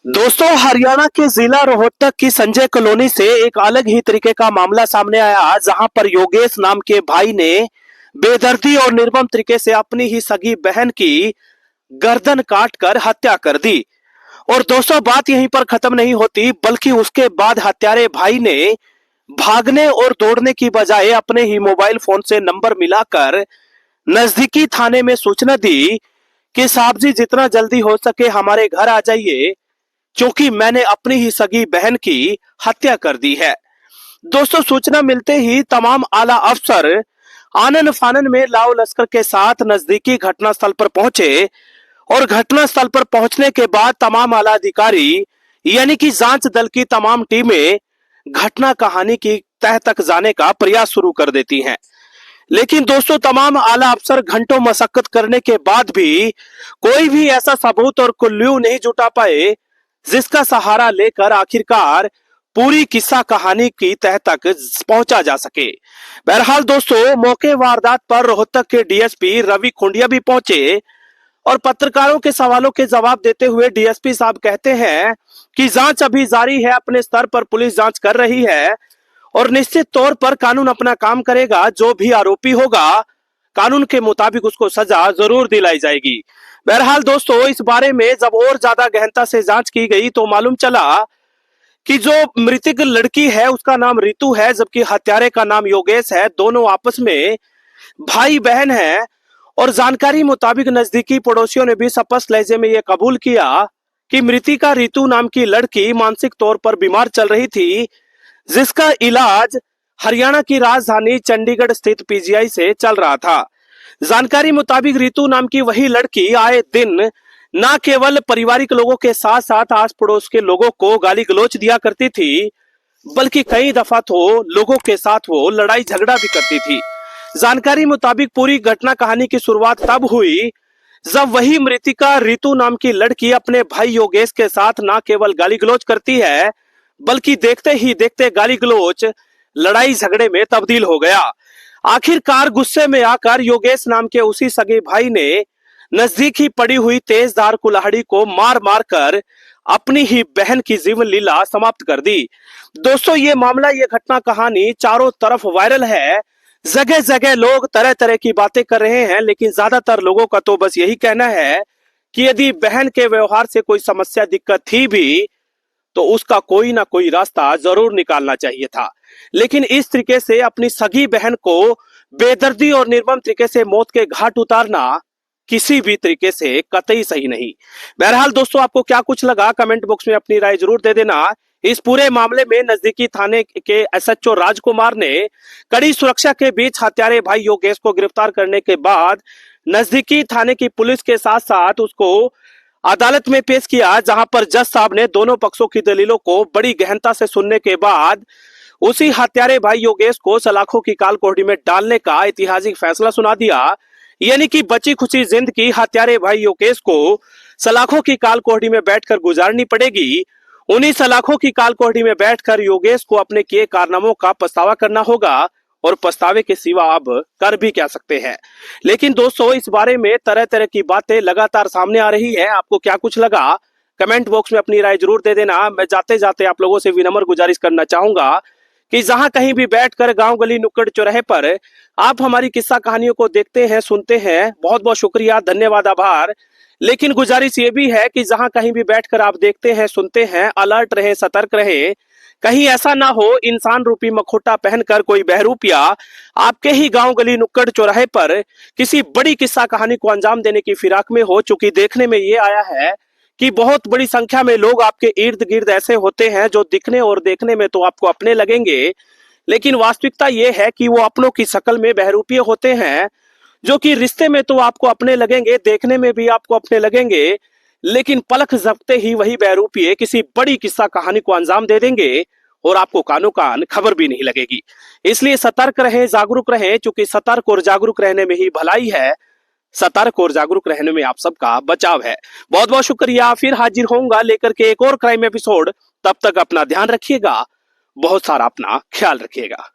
दोस्तों, हरियाणा के जिला रोहतक की संजय कॉलोनी से एक अलग ही तरीके का मामला सामने आया, जहां पर योगेश नाम के भाई ने बेदर्दी और निर्मम तरीके से अपनी ही सगी बहन की गर्दन काट कर हत्या कर दी। और दोस्तों, बात यहीं पर खत्म नहीं होती, बल्कि उसके बाद हत्यारे भाई ने भागने और दौड़ने की बजाय अपने ही मोबाइल फोन से नंबर मिलाकर नजदीकी थाने में सूचना दी कि साहब जी, जितना जल्दी हो सके हमारे घर आ जाइए, क्योंकि मैंने अपनी ही सगी बहन की हत्या कर दी है। दोस्तों, सूचना मिलते ही तमाम आला अफसर आनन फानन में लाव लश्कर के साथ नजदीकी घटनास्थल पर पहुंचे और घटनास्थल पर पहुंचने के बाद तमाम आला अधिकारी यानी कि जांच दल की तमाम टीमें घटना कहानी की तह तक जाने का प्रयास शुरू कर देती हैं। लेकिन दोस्तों, तमाम आला अफसर घंटों मशक्कत करने के बाद भी कोई भी ऐसा सबूत और क्लू नहीं जुटा पाए जिसका सहारा लेकर आखिरकार पूरी किस्सा कहानी की तह तक पहुंचा जा सके। बहरहाल दोस्तों, मौके वारदात पर रोहतक के डीएसपी रवि खुंडिया भी पहुंचे और पत्रकारों के सवालों के जवाब देते हुए डीएसपी साहब कहते हैं कि जांच अभी जारी है, अपने स्तर पर पुलिस जांच कर रही है और निश्चित तौर पर कानून अपना काम करेगा। जो भी आरोपी होगा, कानून के मुताबिक उसको सजा जरूर दिलाई जाएगी। बहरहाल दोस्तों, इस बारे में जब और ज्यादा गहनता से जांच की गई तो मालूम चला कि जो मृतक लड़की है उसका नाम रितु है, जबकि हत्यारे का नाम योगेश है। दोनों आपस में भाई बहन है और जानकारी मुताबिक नजदीकी पड़ोसियों ने भी स्पष्ट लहजे में यह कबूल किया कि मृतिका रितु नाम की लड़की मानसिक तौर पर बीमार चल रही थी, जिसका इलाज हरियाणा की राजधानी चंडीगढ़ स्थित पीजीआई से चल रहा था। जानकारी मुताबिक रितु नाम की वही लड़की आए दिन न केवल पारिवारिक लोगों के साथ साथ आस पड़ोस के लोगों को गाली गलौच दिया करती थी, बल्कि कई दफा तो लोगों के साथ वो लड़ाई झगड़ा भी करती थी। जानकारी मुताबिक पूरी घटना कहानी की शुरुआत तब हुई जब वही मृतिका रितु नाम की लड़की अपने भाई योगेश के साथ न केवल गाली गलौच करती है, बल्कि देखते ही देखते गाली गलौच लड़ाई झगड़े में तब्दील हो गया। आखिरकार गुस्से में आकर योगेश नाम के उसी सगे भाई ने नजदीक ही पड़ी हुई तेजधार कुल्हाड़ी को मार मार कर अपनी ही बहन की जीवन लीला समाप्त कर दी। दोस्तों, ये मामला, ये घटना कहानी चारों तरफ वायरल है। जगह जगह लोग तरह तरह की बातें कर रहे हैं, लेकिन ज्यादातर लोगों का तो बस यही कहना है कि यदि बहन के व्यवहार से कोई समस्या दिक्कत थी भी तो उसका कोई ना कोई रास्ता जरूर निकालना चाहिए था। लेकिन इस तरीके से अपनी सगी बहन को बेदर्दी और निर्मम तरीके से मौत के घाट उतारना किसी भी तरीके से कतई सही नहीं। बहरहाल दोस्तों, आपको क्या कुछ लगा, कमेंट बॉक्स में अपनी राय जरूर दे देना। इस पूरे मामले में नजदीकी थाने के एसएचओ राजकुमार ने कड़ी सुरक्षा के बीच हत्यारे भाई योगेश को गिरफ्तार करने के बाद नजदीकी थाने की पुलिस के साथ साथ उसको अदालत में पेश किया, जहां पर जज साहब ने दोनों पक्षों की दलीलों को बड़ी गहनता से सुनने के बाद उसी हत्यारे भाई योगेश को सलाखों की काल कोठरी में डालने का ऐतिहासिक फैसला सुना दिया। यानी कि बची खुची जिंदगी हत्यारे भाई योगेश को सलाखों की काल कोठरी में बैठकर गुजारनी पड़ेगी। उन्हीं सलाखों की काल कोठरी में बैठकर योगेश को अपने किए कारनामों का पछतावा करना होगा और पछतावे के सिवा अब कर भी क्या सकते हैं। लेकिन दोस्तों, इस बारे में तरह तरह की बातें लगातार सामने आ रही है। आपको क्या कुछ लगा, कमेंट बॉक्स में अपनी राय जरूर दे देना। मैं जाते जाते आप लोगों से विनम्र गुजारिश करना चाहूंगा कि जहां कहीं भी बैठकर गांव गली नुक्कड़ चौराहे पर आप हमारी किस्सा कहानियों को देखते हैं, सुनते हैं, बहुत बहुत शुक्रिया, धन्यवाद, आभार। लेकिन गुजारिश ये भी है कि जहां कहीं भी बैठकर आप देखते हैं, सुनते हैं, अलर्ट रहे, सतर्क रहे। कहीं ऐसा ना हो इंसान रूपी मखोटा पहनकर कोई बहरूपिया आपके ही गांव गली नुक्कड़ चौराहे पर किसी बड़ी किस्सा कहानी को अंजाम देने की फिराक में हो। चूंकि देखने में ये आया है कि बहुत बड़ी संख्या में लोग आपके इर्द गिर्द ऐसे होते हैं जो दिखने और देखने में तो आपको अपने लगेंगे, लेकिन वास्तविकता यह है कि वो अपनों की शक्ल में बहरूपिये होते हैं, जो कि रिश्ते में तो आपको अपने लगेंगे, देखने में भी आपको अपने लगेंगे, लेकिन पलक झपकते ही वही बहरूपिये किसी बड़ी किस्सा कहानी को अंजाम दे देंगे और आपको कानो कान खबर भी नहीं लगेगी। इसलिए सतर्क रहें, जागरूक रहें, क्योंकि सतर्क और जागरूक रहने में ही भलाई है। सतर्क और जागरूक रहने में आप सबका बचाव है। बहुत बहुत शुक्रिया। फिर हाजिर होऊंगा लेकर के एक और क्राइम एपिसोड। तब तक अपना ध्यान रखिएगा, बहुत सारा अपना ख्याल रखिएगा।